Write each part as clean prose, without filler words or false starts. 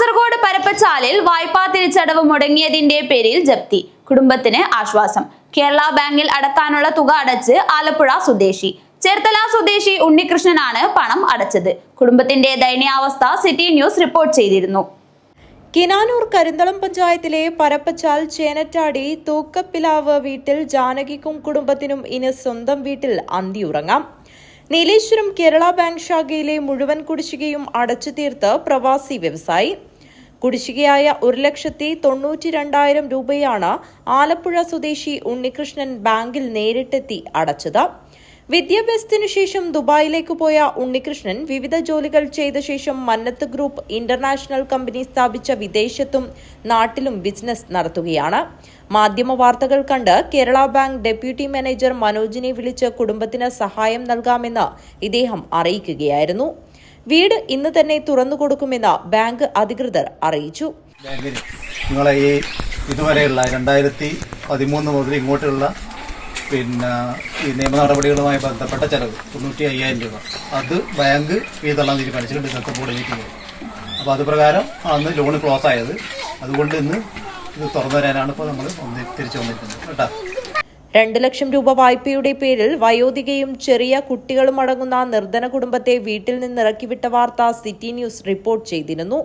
കാസർഗോഡ് പരപ്പച്ചാലിൽ വായ്പാ തിരിച്ചടവ് മുടങ്ങിയതിന്റെ പേരിൽ ജപ്തി. കുടുംബത്തിന് ആശ്വാസം. കേരള ബാങ്കിൽ അടക്കാനുള്ള തുക അടച്ച് ആലപ്പുഴ സ്വദേശി. ചേർത്തല സ്വദേശി ഉണ്ണികൃഷ്ണനാണ് പണം അടച്ചത്. കുടുംബത്തിന്റെ ദയനീയാവസ്ഥ സിറ്റി ന്യൂസ് റിപ്പോർട്ട് ചെയ്തിരുന്നു. കിനാനൂർ കരിന്തളം പഞ്ചായത്തിലെ പരപ്പച്ചാൽ ചേനറ്റാടി തൂക്കപ്പിലാവ് വീട്ടിൽ ജാനകിക്കും കുടുംബത്തിനും ഇനി സ്വന്തം വീട്ടിൽ അന്തിയുറങ്ങാം. നീലേശ്വരം കേരള ബാങ്ക് ശാഖയിലെ മുഴുവൻ കുടിശ്ശികയും അടച്ചു തീർത്ത് പ്രവാസി വ്യവസായി. കുടിശ്ശികയായ 1,92,000 രൂപയാണ് ആലപ്പുഴ സ്വദേശി ഉണ്ണികൃഷ്ണൻ ബാങ്കിൽ നേരിട്ടെത്തി അടച്ചത്. വിദ്യാഭ്യാസത്തിനു ശേഷം ദുബായിലേക്ക് പോയ ഉണ്ണികൃഷ്ണൻ വിവിധ ജോലികൾ ചെയ്ത ശേഷം മന്നത്ത് ഗ്രൂപ്പ് ഇന്റർനാഷണൽ കമ്പനി സ്ഥാപിച്ച വിദേശത്തും നാട്ടിലും ബിസിനസ് നടത്തുകയാണ്. മാധ്യമ വാർത്തകൾ കണ്ട് കേരള ബാങ്ക് ഡെപ്യൂട്ടി മാനേജർ മനോജിനെ വിളിച്ച് കുടുംബത്തിന് സഹായം നൽകാമെന്ന് ഇദ്ദേഹം അറിയിക്കുകയായിരുന്നു. വീട് ഇന്ന് തന്നെ തുറന്നു കൊടുക്കുമെന്ന് ബാങ്ക് അധികൃതർ അറിയിച്ചു. നിങ്ങളെ ഈ ഇതുവരെയുള്ള 2013 മുതൽ ഇങ്ങോട്ടുള്ള ഈ നിയമ നടപടികളുമായി ബന്ധപ്പെട്ട ചെലവ് 95,000 രൂപ അത് ബാങ്ക് ഫീ തള്ളാൻ തീരുമാനിച്ചിട്ടുണ്ട്. ബോർഡിലേക്ക് അപ്പോൾ അത് പ്രകാരം അന്ന് ലോൺ ക്ലോസ് ആയത്. അതുകൊണ്ട് ഇന്ന് ഇത് തുറന്നു തരാനാണ് ഇപ്പോൾ നമ്മൾ തിരിച്ചു വന്നിരിക്കുന്നത് കേട്ടോ. 2 ലക്ഷം രൂപ വായ്പയുടെ പേരിൽ വയോധികയും ചെറിയ കുട്ടികളും അടങ്ങുന്ന നിർധന കുടുംബത്തെ വീട്ടിൽ നിന്നിറക്കിവിട്ട വാർത്ത സിറ്റി ന്യൂസ് റിപ്പോർട്ട് ചെയ്തിരുന്നു.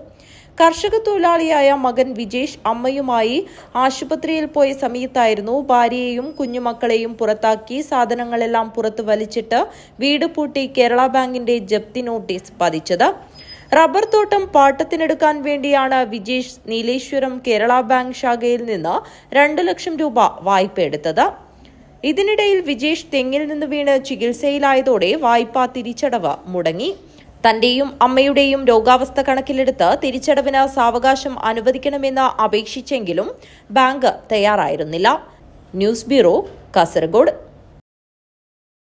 കർഷക തൊഴിലാളിയായ മകൻ വിജേഷ് അമ്മയുമായി ആശുപത്രിയിൽ പോയ സമയത്തായിരുന്നു ഭാര്യയെയും കുഞ്ഞുമക്കളെയും പുറത്താക്കി സാധനങ്ങളെല്ലാം പുറത്തു വലിച്ചിട്ട് വീട് പൂട്ടി കേരള ബാങ്കിന്റെ ജപ്തി നോട്ടീസ് പതിച്ചത്. റബ്ബർ തോട്ടം പാട്ടത്തിനെടുക്കാൻ വേണ്ടിയാണ് വിജേഷ് നീലേശ്വരം കേരള ബാങ്ക് ശാഖയിൽ നിന്ന് 2 ലക്ഷം രൂപ വായ്പ എടുത്തത്. ഇതിനിടയിൽ വിജേഷ് തെങ്ങിൽ നിന്ന് വീണ് ചികിത്സയിലായതോടെ വായ്പാ തിരിച്ചടവ് മുടങ്ങി. തന്റെയും അമ്മയുടെയും രോഗാവസ്ഥ കണക്കിലെടുത്ത് തിരിച്ചടവിന് സാവകാശം അനുവദിക്കണമെന്ന് അപേക്ഷിച്ചെങ്കിലും ബാങ്ക് തയ്യാറായിരുന്നില്ല. News bureau, Kasaragod.